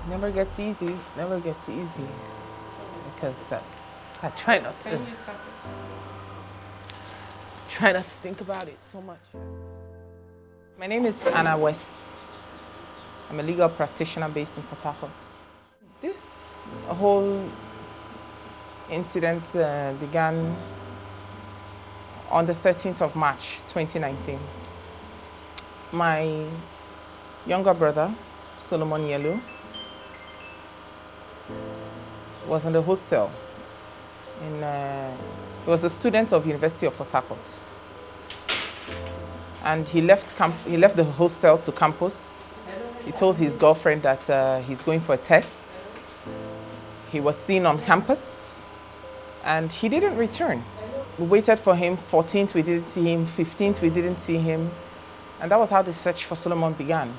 Never gets easy. Never gets easy. Because I try not to. Try not to think about it so much. My name is Anna West. I'm a legal practitioner based in Port Harcourt. This whole incident began on the 13th of March 2019. My younger brother, Solomon Yellowe, was in the hostel. He was a student of University of Port Harcourt. And he left the hostel to campus. He told his girlfriend that he's going for a test. He was seen on campus and he didn't return. We waited for him. 14th, we didn't see him. 15th, we didn't see him. And that was how the search for Solomon began.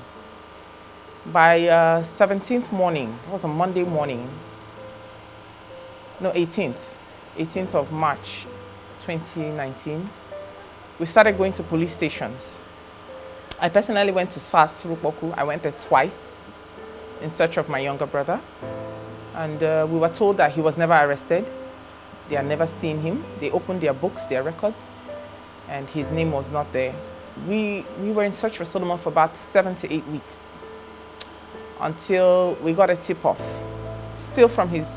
By 17th morning, it was a Monday morning, no, 18th of March 2019, we started going to police stations. I personally went to SARS. I went there twice in search of my younger brother. And we were told that he was never arrested. They had never seen him. They opened their books, their records, and his name was not there. We were in search for Solomon for about 7 to 8 weeks until we got a tip-off, still from his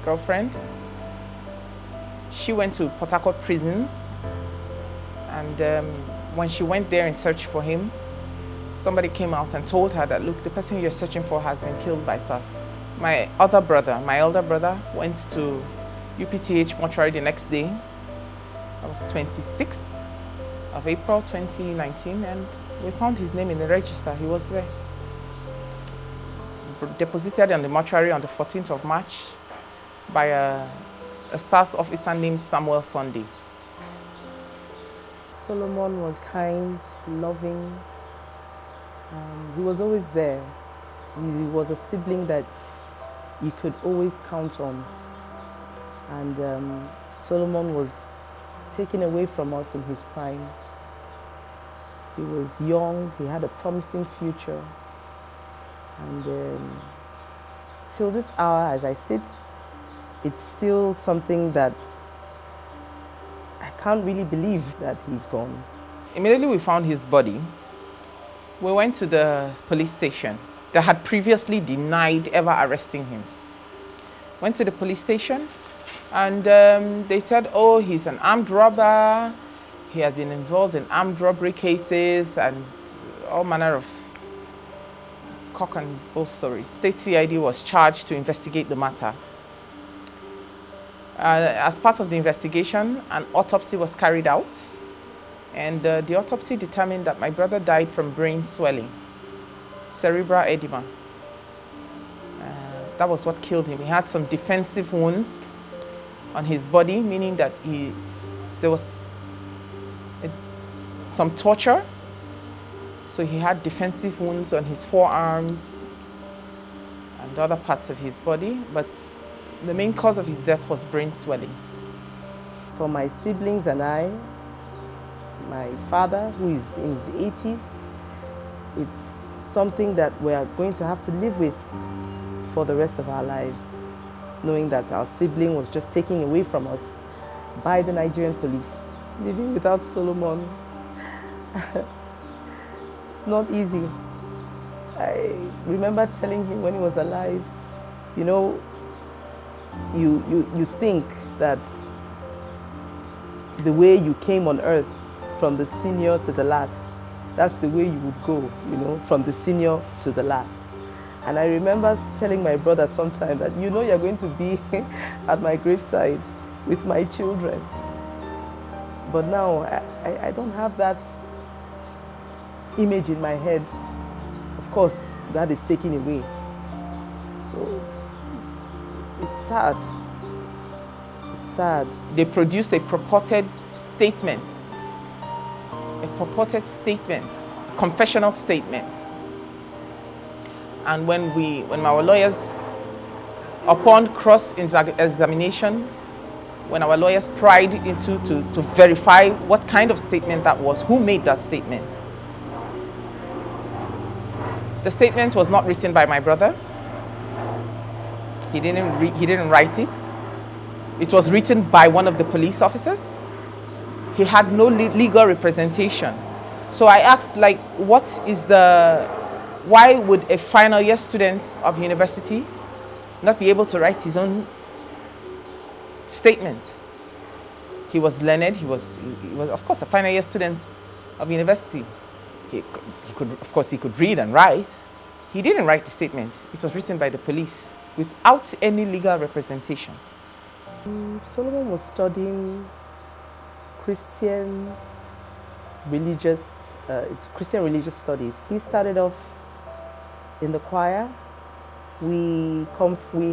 girlfriend. She went to Port Harcourt prisons, and when she went there in search for him, somebody came out and told her that, look, the person you're searching for has been killed by SARS. My elder brother, went to UPTH mortuary the next day. That was 26th of April 2019, and we found his name in the register. He was there. Deposited in the mortuary on the 14th of March by a SARS officer named Samuel Sunday. Solomon was kind, loving. He was always there. He was a sibling that you could always count on. And Solomon was taken away from us in his prime. He was young, he had a promising future. And till this hour, as I sit, it's still something that I can't really believe that he's gone. Immediately we found his body. We went to the police station that had previously denied ever arresting him. Went to the police station and they said, oh, he's an armed robber. He has been involved in armed robbery cases and all manner of cock and bull stories. State CID was charged to investigate the matter. As part of the investigation, an autopsy was carried out, and the autopsy determined that my brother died from brain swelling, cerebral edema. That was what killed him. He had some defensive wounds on his body, meaning that there was some torture. So he had defensive wounds on his forearms and other parts of his body, but the main cause of his death was brain swelling. For my siblings and I, my father, who is in his 80s, it's something that we are going to have to live with for the rest of our lives, knowing that our sibling was just taken away from us by the Nigerian police. Living without Solomon, it's not easy. I remember telling him when he was alive, you know, you think that the way you came on earth, from the senior to the last, that's the way you would go, you know, from the senior to the last. And I remember telling my brother sometime that, you know, you're going to be at my graveside with my children. But now I don't have that image in my head. Of course, that is taken away. So it's sad. It's sad. They produced a purported statement, confessional statement. And when our lawyers, upon cross-examination, when our lawyers pried into to verify what kind of statement that was, who made that statement, The statement was not written by my brother. He didn't write it. It was written by one of the police officers. He had no legal representation. So I asked, like, why would a final year student of university not be able to write his own statement? He was learned. He was of course a final year student of university. He could read and write. He didn't write the statement. It was written by the police without any legal representation. Solomon was studying Christian religious studies. He started off in the choir. We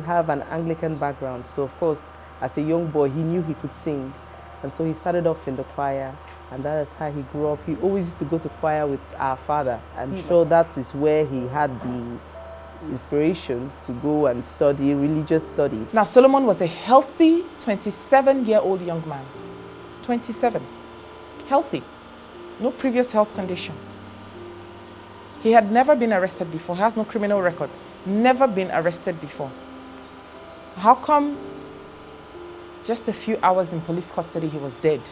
have an Anglican background, so of course, as a young boy, he knew he could sing, and so he started off in the choir, and that is how he grew up. He always used to go to choir with our father. I'm sure that is where he had the inspiration to go and study religious studies. Now, Solomon was a healthy 27-year-old young man. 27. Healthy. No previous health condition. He had never been arrested before. He has no criminal record. Never been arrested before. How come just a few hours in police custody he was dead?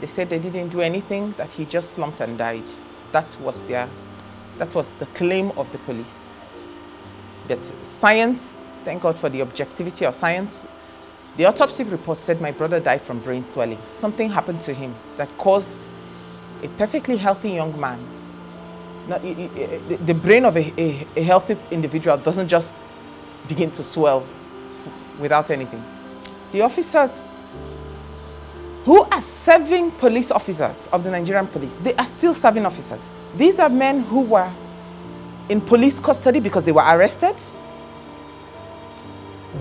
They said they didn't do anything, that he just slumped and died. That was the claim of the police. But science, thank God for the objectivity of science, the autopsy report said my brother died from brain swelling. Something happened to him that caused a perfectly healthy young man. The brain of a healthy individual doesn't just begin to swell without anything. The officers who are serving police officers of the Nigerian police, they are still serving officers. These are men who were in police custody because they were arrested.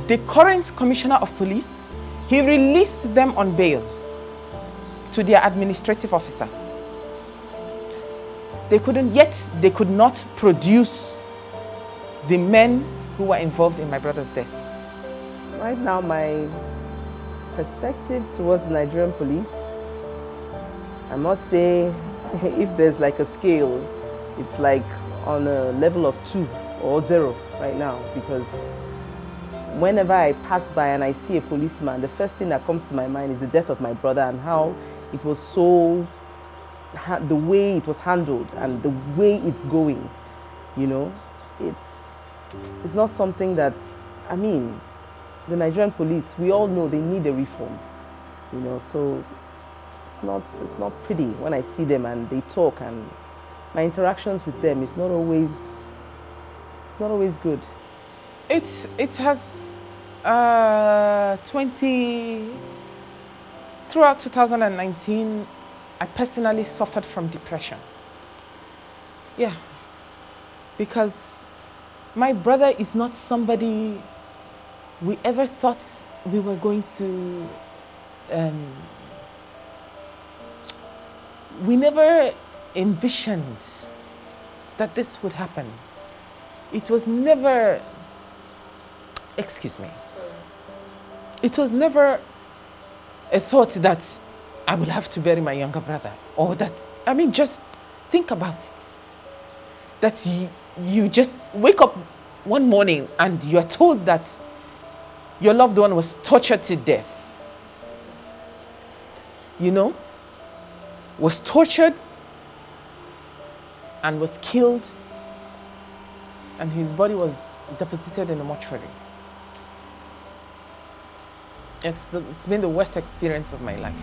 The current commissioner of police, he released them on bail to their administrative officer. They could not produce the men who were involved in my brother's death. Right now, my perspective towards the Nigerian police, I must say, if there's like a scale, it's like on a level of 2 or 0 right now, because whenever I pass by and I see a policeman, the first thing that comes to my mind is the death of my brother and how it was the way it was handled and the way it's going, you know. It's not something that, I mean, the Nigerian police, we all know they need a reform, you know, so it's not pretty when I see them and they talk, and my interactions with them is not always good. It has throughout 2019, I personally suffered from depression. Yeah, because my brother is not somebody we ever thought we were going to, we never envisioned that this would happen. It was never, excuse me, it was never a thought that I will have to bury my younger brother, or that, I mean, just think about it. That you just wake up one morning and you are told that your loved one was tortured to death. You know, was tortured and was killed, and his body was deposited in a mortuary. It's been the worst experience of my life.